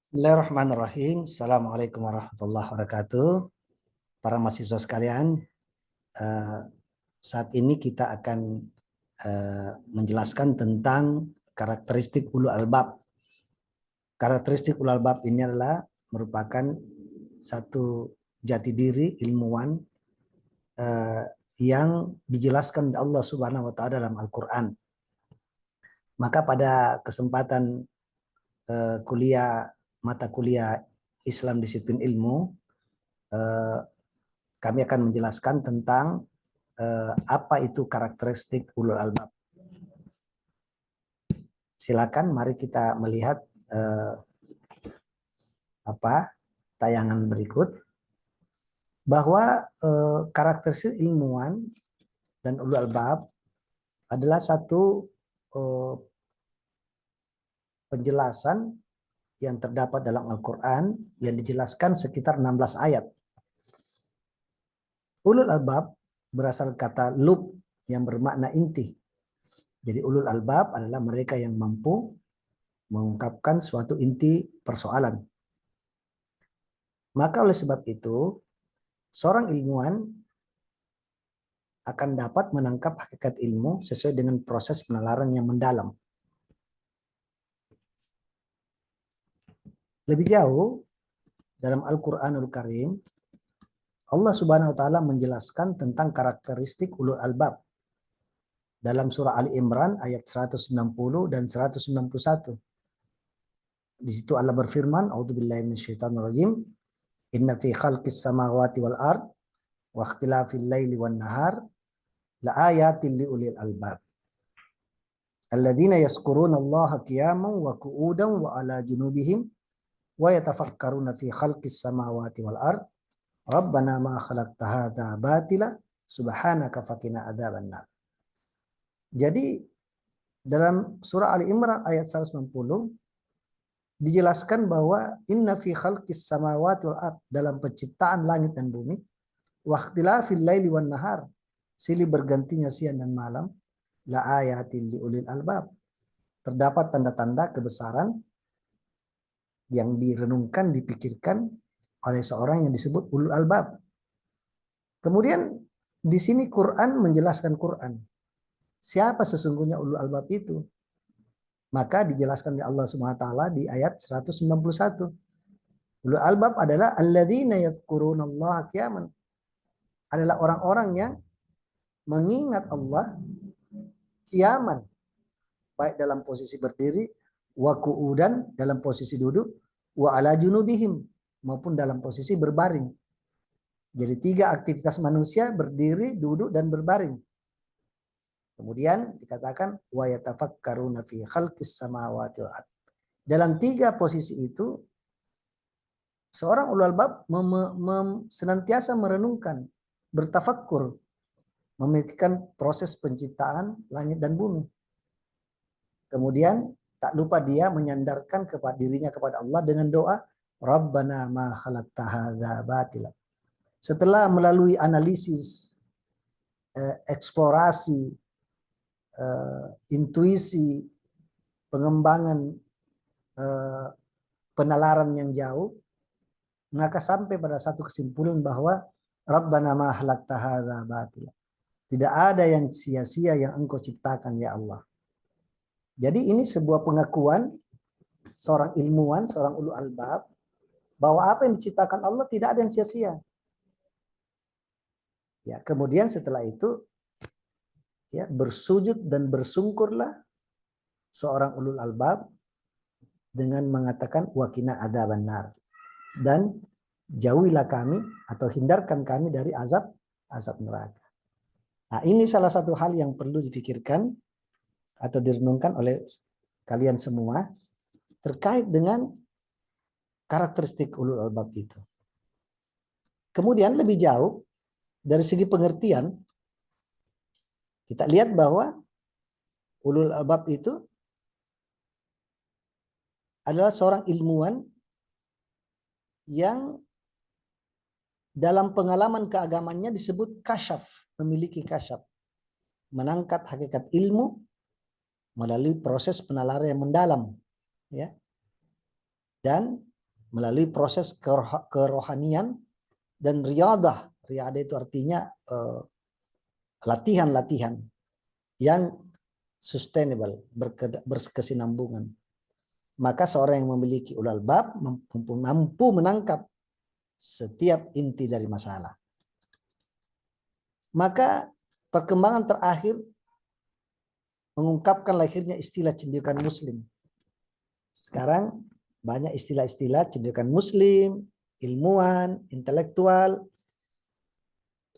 Bismillahirrahmanirrahim. Assalamualaikum warahmatullahi wabarakatuh. Para mahasiswa sekalian, eh, saat ini kita akan menjelaskan tentang karakteristik ulul albab. Karakteristik ulul albab ini adalah merupakan satu jati diri ilmuwan eh, yang dijelaskan oleh Allah Subhanahu wa taala dalam Al-Qur'an. Maka pada kesempatan mata kuliah Islam Disiplin Ilmu, kami akan menjelaskan tentang apa itu karakteristik ulul albab. Silakan, mari kita melihat tayangan berikut, bahwa karakteristik ilmuwan dan ulul albab adalah satu penjelasan yang terdapat dalam Al-Quran yang dijelaskan sekitar 16 ayat. Ulul albab berasal kata lub yang bermakna inti. Jadi ulul albab adalah mereka yang mampu mengungkapkan suatu inti persoalan. Maka oleh sebab itu, seorang ilmuwan akan dapat menangkap hakikat ilmu sesuai dengan proses penalaran yang mendalam. Lebih jauh, dalam Al-Quranul Karim, Allah Subhanahu wa taala menjelaskan tentang karakteristik ulul albab dalam surah Ali Imran ayat 190 dan 191. Di situ Allah berfirman, "A'udzubillahi minasyaitonirrajim. Inna fi khalqis samawati wal ard wa ikhtilafil laili wan nahar la ayatin liulil albab. Alladzina yazkuruna Allaha qiyaman wa qu'udan wa ala junubihim wa yatafakkaruna fi khalqis samawati wal ard. Rabbana ma khalaqta hadza batila subhanaka faqina adzabannar." Jadi dalam surah Ali Imran ayat 190 dijelaskan bahwa inna fi khalqis samawati wal ard, dalam penciptaan langit dan bumi, wa ikhtilafil laili wan nahar, silih bergantinya siang dan malam, la ayatin liulil albab, terdapat tanda-tanda kebesaran yang direnungkan, dipikirkan oleh seorang yang disebut ulul albab. Kemudian di sini Quran menjelaskan Quran. Siapa sesungguhnya ulul albab itu? Maka dijelaskan oleh Allah Subhanahu wa taala di ayat 191. Ulul albab adalah alladzina yadhkurunallaha qiyaman. Adalah orang-orang yang mengingat Allah qiyaman, baik dalam posisi berdiri, wa qu'udan, dalam posisi duduk, wa ala junubihim, maupun dalam posisi berbaring. Jadi 3 aktivitas manusia: berdiri, duduk, dan berbaring. Kemudian dikatakan wa yatafakkaruna fi khalqis samawati wal ard. Dalam 3 posisi itu, seorang ulul albab senantiasa merenungkan, bertafakkur, memikirkan proses penciptaan langit dan bumi. Kemudian tak lupa dia menyandarkan kepada dirinya kepada Allah dengan doa, Rabbana ma khalaqta hadza batila. Setelah melalui analisis, eksplorasi, intuisi, pengembangan, penalaran yang jauh, maka sampai pada satu kesimpulan bahwa Rabbana ma khalaqta hadza batila. Tidak ada yang sia-sia yang Engkau ciptakan ya Allah. Jadi ini sebuah pengakuan seorang ilmuwan, seorang ulul albab, bahwa apa yang diciptakan Allah tidak ada yang sia-sia. Ya, kemudian setelah itu, ya, bersujud dan bersungkurlah seorang ulul albab dengan mengatakan waqina adzabannar, dan jauhilah kami atau hindarkan kami dari azab neraka. Nah, ini salah satu hal yang perlu dipikirkan atau direnungkan oleh kalian semua terkait dengan karakteristik ulul albab itu. Kemudian lebih jauh dari segi pengertian, kita lihat bahwa ulul albab itu adalah seorang ilmuwan yang dalam pengalaman keagamannya disebut kasyaf, memiliki kasyaf, menangkap hakikat ilmu melalui proses penalaran yang mendalam, ya. Dan melalui proses kerohanian dan riyadah. Riyadah itu artinya latihan-latihan yang sustainable, berkesinambungan. Maka seorang yang memiliki ulul albab mampu menangkap setiap inti dari masalah. Maka perkembangan terakhir mengungkapkan lahirnya istilah cendekiawan muslim. Sekarang banyak istilah-istilah cendekiawan muslim, ilmuwan, intelektual,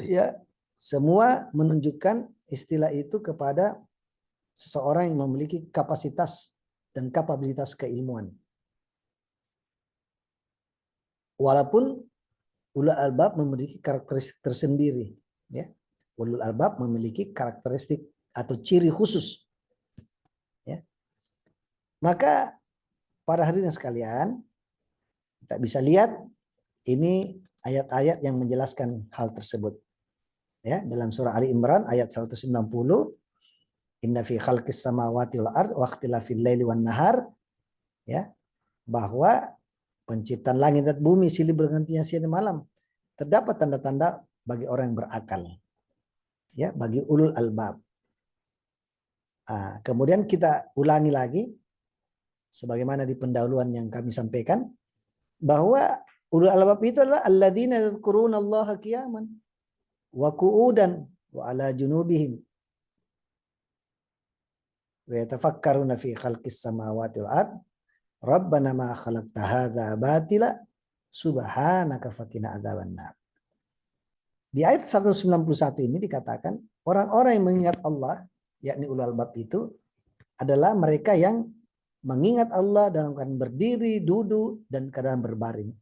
ya, semua menunjukkan istilah itu kepada seseorang yang memiliki kapasitas dan kapabilitas keilmuan. Walaupun ulul albab memiliki karakteristik tersendiri, ya. Ulul albab memiliki karakteristik atau ciri khusus, ya. Maka para hadirin sekalian, kita bisa lihat ini ayat-ayat yang menjelaskan hal tersebut, ya. Dalam surah Ali Imran ayat 190, inna fi khalqis samawati wal ard wa ikhtilafil laili wan nahar, ya, bahwa penciptaan langit dan bumi silih bergantinya siang dan malam terdapat tanda-tanda bagi orang yang berakal, ya, bagi ulul albab. Kemudian kita ulangi lagi sebagaimana di pendahuluan yang kami sampaikan, bahwa ulul albab itu adalah alladzina yadhkuruna Allaha qiyaman wa qu'udan wa ala junubihim wa yatafakkaruna fi khalqis samawati wal ard rabbana ma khalaqta hadza batila subhanaka faqina adzabannar. Di ayat 191 ini dikatakan orang-orang yang mengingat Allah, yakni ulul albab itu adalah mereka yang mengingat Allah dalam keadaan berdiri, duduk, dan keadaan berbaring.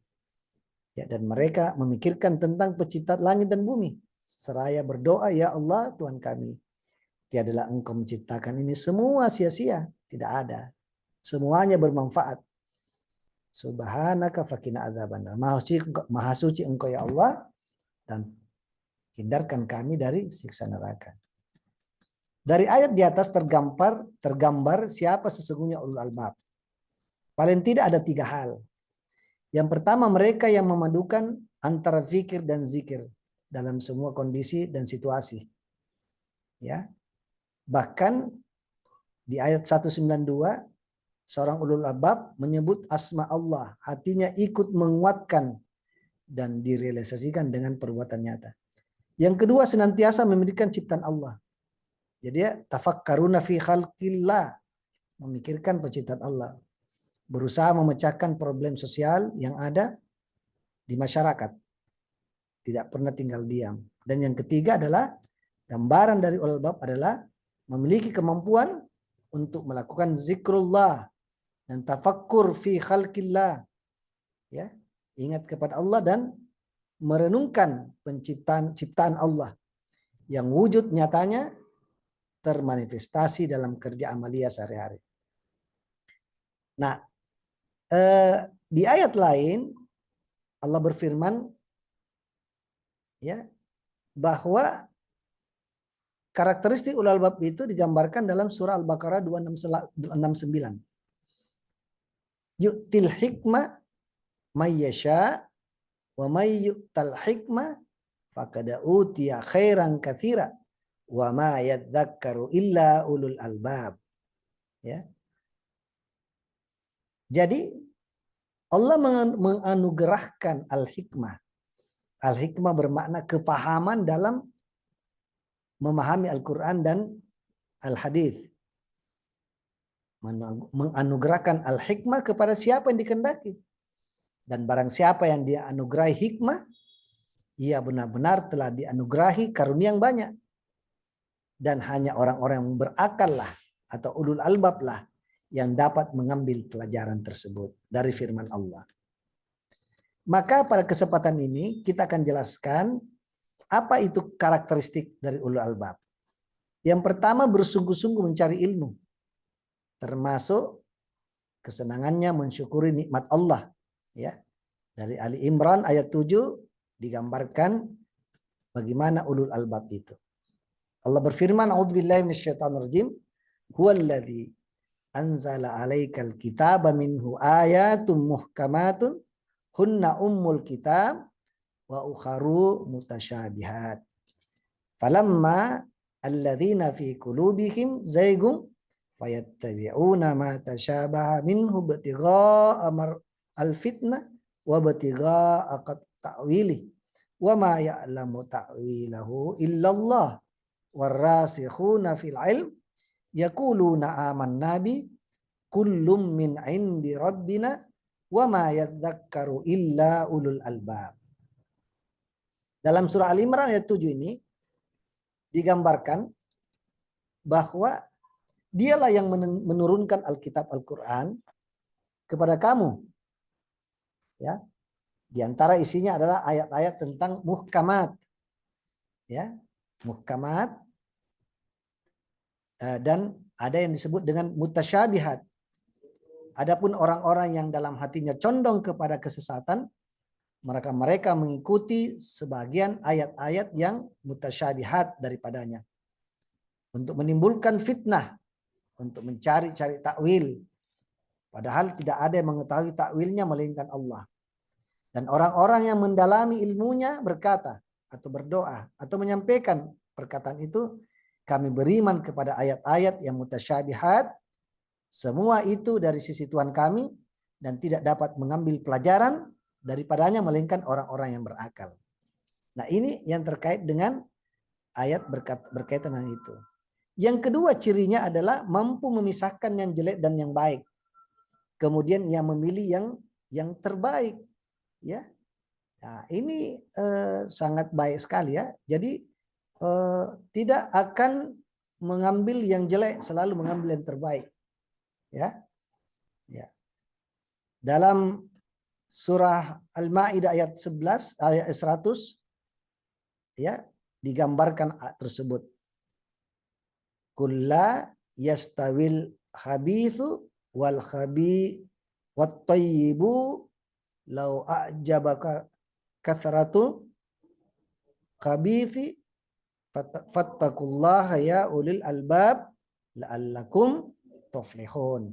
Ya, dan mereka memikirkan tentang penciptaan langit dan bumi seraya berdoa, ya Allah Tuhan kami, tiadalah Engkau menciptakan ini semua sia-sia, tidak ada. Semuanya bermanfaat. Subhanaka faqina adzabannar. Maha suci Engkau ya Allah, dan hindarkan kami dari siksa neraka. Dari ayat di atas tergambar siapa sesungguhnya ulul albab. Paling tidak ada 3 hal. Yang pertama, mereka yang memadukan antara zikir dan zikir dalam semua kondisi dan situasi. Ya. Bahkan di ayat 192 seorang ulul albab menyebut asma Allah, hatinya ikut menguatkan dan direalisasikan dengan perbuatan nyata. Yang kedua, senantiasa memikirkan ciptaan Allah. Jadi ya, tafakkaruna fi khalqillah, memikirkan penciptaan Allah. Berusaha memecahkan problem sosial yang ada di masyarakat. Tidak pernah tinggal diam. Dan yang ketiga adalah gambaran dari ulul albab adalah memiliki kemampuan untuk melakukan zikrullah dan tafakkur fi khalqillah. Ya, ingat kepada Allah dan merenungkan ciptaan Allah yang wujud nyatanya termanifestasi dalam kerja amalia sehari-hari. Nah, di ayat lain Allah berfirman, ya, bahwa karakteristik ulul albab itu digambarkan dalam surah Al-Baqarah 269. Yu'til hikmah may yasha wa may yu'tal hikmah faqad utiya khairan katsira wa ma yadzakkaru illa ulul albab. Ya. Jadi Allah menganugerahkan al-hikmah. Al-hikmah bermakna kefahaman dalam memahami Al-Quran dan Al-Hadis. Menganugerahkan al-hikmah kepada siapa yang dikehendaki. Dan barang siapa yang dia anugerahi hikmah, ia benar-benar telah dianugerahi karunia yang banyak. Dan hanya orang-orang yang berakal lah atau ulul albab lah yang dapat mengambil pelajaran tersebut dari firman Allah. Maka pada kesempatan ini kita akan jelaskan apa itu karakteristik dari ulul albab. Yang pertama, bersungguh-sungguh mencari ilmu. Termasuk kesenangannya mensyukuri nikmat Allah. Ya. Dari Ali Imran ayat 7 digambarkan bagaimana ulul albab itu. Allah berfirman, a'udzubillahi minasyaitonirrajim, huwallazi anzala 'alaikal kitaba minhu ayatun muhkamatun hunna ummul kitab wa ukharu mutasyabihat. Falamma alladzina fi qulubihim zaygun fayattabi'una ma tasyabaha minhu ibtigha'a al-fitnah wa ibtigha'a ta'wili wa ma ya'lamu ta'wilahu illallah warasikhuna fil ilm yaquluna amanna bi kullum min indi rabbina wa ma yadzakkaru illa ulul albab. Dalam surah Al-Imran ayat 7 ini digambarkan bahwa dialah yang menurunkan Alkitab Al-Quran kepada kamu. Ya. Di antara isinya adalah ayat-ayat tentang muhkamat. Ya, muhkamat. Dan ada yang disebut dengan mutasyabihat. Adapun orang-orang yang dalam hatinya condong kepada kesesatan, mereka mengikuti sebagian ayat-ayat yang mutasyabihat daripadanya untuk menimbulkan fitnah, untuk mencari-cari takwil, padahal tidak ada yang mengetahui takwilnya melainkan Allah. Dan orang-orang yang mendalami ilmunya berkata atau berdoa atau menyampaikan perkataan itu, kami beriman kepada ayat-ayat yang mutasyabihat, semua itu dari sisi Tuhan kami dan tidak dapat mengambil pelajaran daripadanya melainkan orang-orang yang berakal. Nah, ini yang terkait dengan ayat berkaitan dengan itu. Yang kedua cirinya adalah mampu memisahkan yang jelek dan yang baik. Kemudian yang memilih yang terbaik, ya. Nah, ini sangat baik sekali ya. Jadi tidak akan mengambil yang jelek, selalu mengambil yang terbaik. Ya. Ya. Dalam surah Al-Maidah ayat 11 ayat 100 ya digambarkan tersebut. Kulla yastawil khabithu wal wat tayyibu law a'jabaka kathratu khabithi fattaqullaha ya ulil albab la'allakum tuflihun.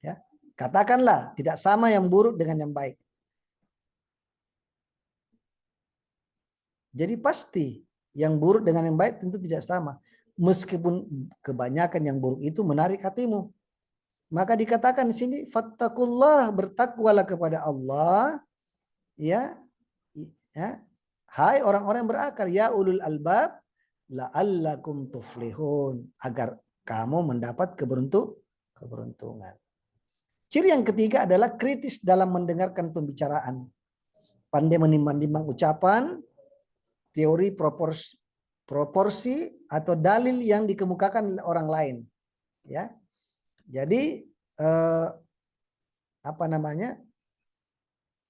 Ya, katakanlah tidak sama yang buruk dengan yang baik. Jadi pasti yang buruk dengan yang baik tentu tidak sama. Meskipun kebanyakan yang buruk itu menarik hatimu. Maka dikatakan di sini fattakullah, bertakwalah kepada Allah, ya. Ya. Hai orang-orang yang berakal, ya ulul albab la'allakum tuflihun, agar kamu mendapat keberuntungan. Ciri yang ketiga adalah kritis dalam mendengarkan pembicaraan. Pandai menimbang-nimbang ucapan, teori proporsi atau dalil yang dikemukakan oleh orang lain. Ya. Jadi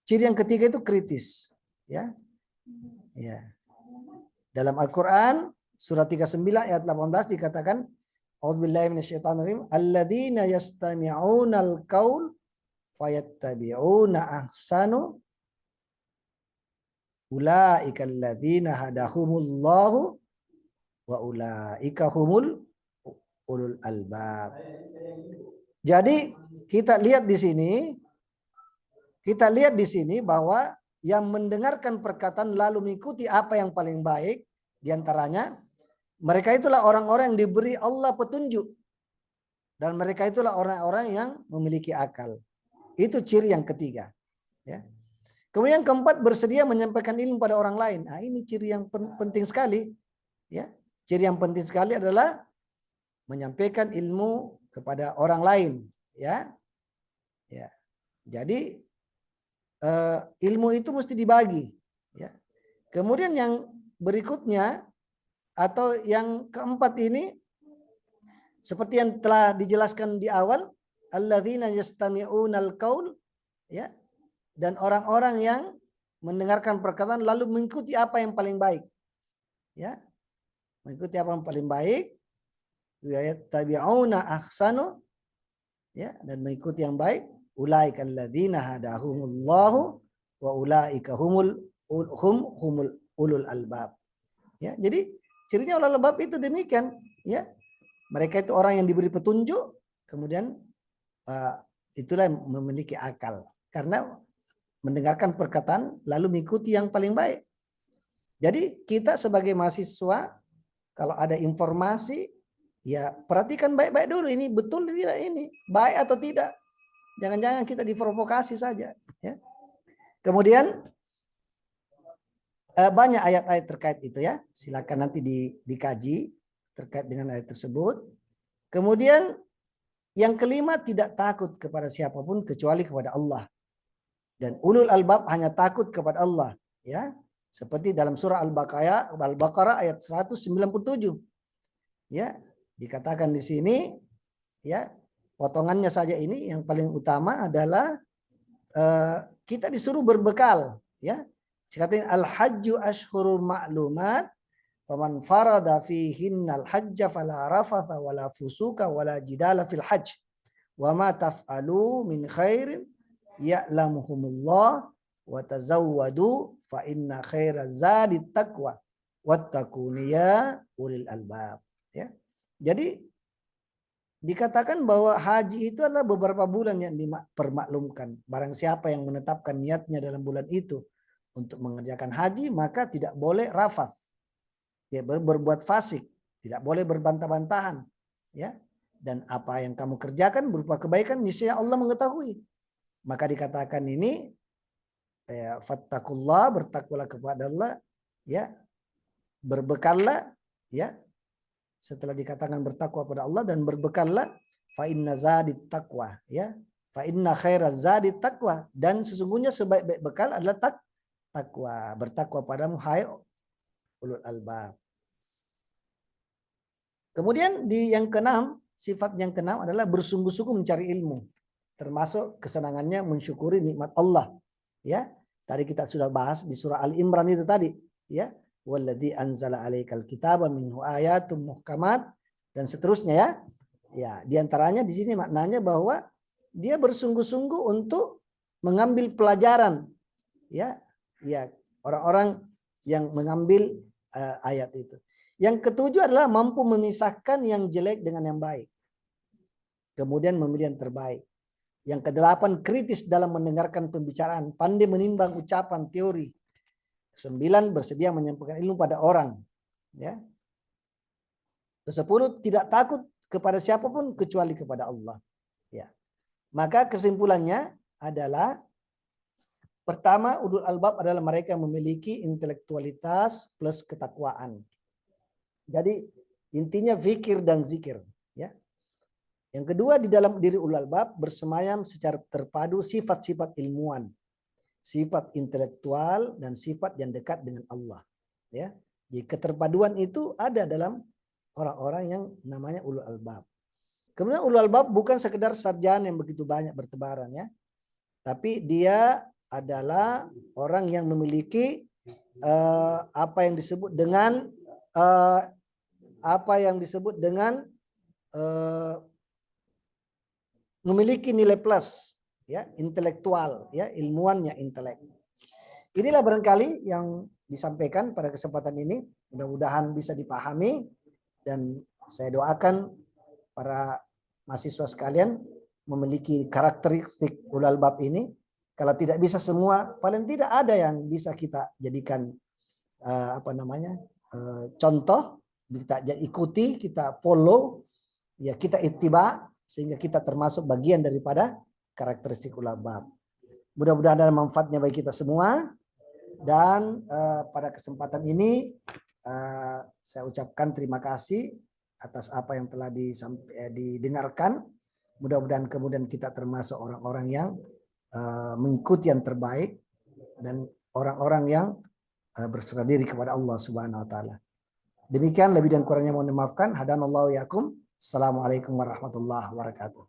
ciri yang ketiga itu kritis. Ya. Ya. Dalam Al-Quran surat 39 ayat 18 dikatakan A'udzubillahi minasyaitonirrajim alladzina yastami'unal qaul fayattabi'una ahsanu ulaika alladzina hadahumullahu wa ulaika humul ulul albab. Jadi kita lihat di sini bahwa yang mendengarkan perkataan lalu mengikuti apa yang paling baik diantaranya mereka itulah orang-orang yang diberi Allah petunjuk. Dan mereka itulah orang-orang yang memiliki akal. Itu ciri yang ketiga. Ya. Kemudian yang keempat, bersedia menyampaikan ilmu pada orang lain. Nah, ini ciri yang penting sekali. Ya. Ciri yang penting sekali adalah menyampaikan ilmu kepada orang lain. Ya. Ya. Jadi ilmu itu mesti dibagi. Ya. Kemudian yang berikutnya atau yang keempat ini seperti yang telah dijelaskan di awal, alladzina yastami'unal qaul, ya, dan orang-orang yang mendengarkan perkataan lalu mengikuti apa yang paling baik, ya, mengikuti apa yang paling baik, yattabi'una ahsanu, ya, dan mengikuti yang baik, ulaika alladzina hadahumullahu wa ulaika humul ulul albab. Ya, jadi cirinya ulul albab itu demikian, ya. Mereka itu orang yang diberi petunjuk, kemudian itulah yang memiliki akal. Karena mendengarkan perkataan lalu mengikuti yang paling baik. Jadi kita sebagai mahasiswa kalau ada informasi ya perhatikan baik-baik dulu, ini betul tidak, ini baik atau tidak. Jangan-jangan kita diprovokasi saja ya. Kemudian banyak ayat-ayat terkait itu ya. Silakan nanti dikaji terkait dengan ayat tersebut. Kemudian yang kelima, tidak takut kepada siapapun kecuali kepada Allah. Dan ulul albab hanya takut kepada Allah ya. Seperti dalam surah Al-Baqarah ayat 197. Ya, dikatakan di sini ya, potongannya saja ini yang paling utama adalah kita disuruh berbekal ya. Dikatakan al-hajju ashhurul ma'lumat faman farada fihinnal hajja fala rafatha wala fusuka wala jidala fil hajj wa ma taf'alu min khairin ya'lamuhumullah wa tazawwadu fa inna khairaz zadi taqwa wattaquni ya ulil albab ya. Jadi dikatakan bahwa haji itu adalah beberapa bulan yang dipermaklumkan. Barang siapa yang menetapkan niatnya dalam bulan itu untuk mengerjakan haji, maka tidak boleh rafath, ya, berbuat fasik, tidak boleh berbantah-bantahan ya. Dan apa yang kamu kerjakan berupa kebaikan niscaya Allah mengetahui. Maka dikatakan ini ya, fattakullah, bertakwalah kepada Allah ya, berbekallah ya. Setelah dikatakan bertakwa pada Allah dan berbekallah, fa inna zadit taqwa ya, fa inna khairaz zadit taqwa, dan sesungguhnya sebaik-baik bekal adalah takwa, bertakwa padamu hai ulul albab. Kemudian di yang keenam, sifat yang keenam adalah bersungguh-sungguh mencari ilmu, termasuk kesenangannya mensyukuri nikmat Allah ya. Tadi kita sudah bahas di surah Al-Imran itu tadi ya, walladzi anzala 'alaikal kitaba minhu ayatun muhkamat, dan seterusnya ya. Ya, diantaranya di sini maknanya bahwa dia bersungguh-sungguh untuk mengambil pelajaran ya. Ya, orang-orang yang mengambil ayat itu. Yang ketujuh adalah mampu memisahkan yang jelek dengan yang baik. Kemudian memilih yang terbaik. Yang kedelapan, kritis dalam mendengarkan pembicaraan, pandai menimbang ucapan, teori. Sembilan, bersedia menyampaikan ilmu pada orang. Ya. Kesepuluh, tidak takut kepada siapapun kecuali kepada Allah. Ya. Maka kesimpulannya adalah pertama, ulul albab adalah mereka yang memiliki intelektualitas plus ketakwaan. Jadi intinya zikir dan zikir. Ya. Yang kedua, di dalam diri ulul albab bersemayam secara terpadu sifat-sifat ilmuwan, sifat intelektual, dan sifat yang dekat dengan Allah. Ya, jadi keterpaduan itu ada dalam orang-orang yang namanya ulul albab. Kemudian ulul albab bukan sekedar sarjana yang begitu banyak bertebaran ya, tapi dia adalah orang yang memiliki apa yang disebut dengan memiliki nilai plus ya, intelektual ya, ilmuannya intelek. Inilah barangkali yang disampaikan pada kesempatan ini, mudah-mudahan bisa dipahami, dan saya doakan para mahasiswa sekalian memiliki karakteristik ulul albab ini. Kalau tidak bisa semua, paling tidak ada yang bisa kita jadikan contoh, kita ikuti, kita follow, ya kita ittiba, sehingga kita termasuk bagian daripada karakteristik ulul albab. Mudah-mudahan ada manfaatnya bagi kita semua. Dan pada kesempatan ini saya ucapkan terima kasih atas apa yang telah didengarkan. Mudah-mudahan kemudian kita termasuk orang-orang yang mengikuti yang terbaik dan orang-orang yang berserah diri kepada Allah Subhanahu wa taala. Demikian, lebih dan kurangnya mohon dimaafkan. Hadanallahu yakum. Assalamualaikum warahmatullahi wabarakatuh.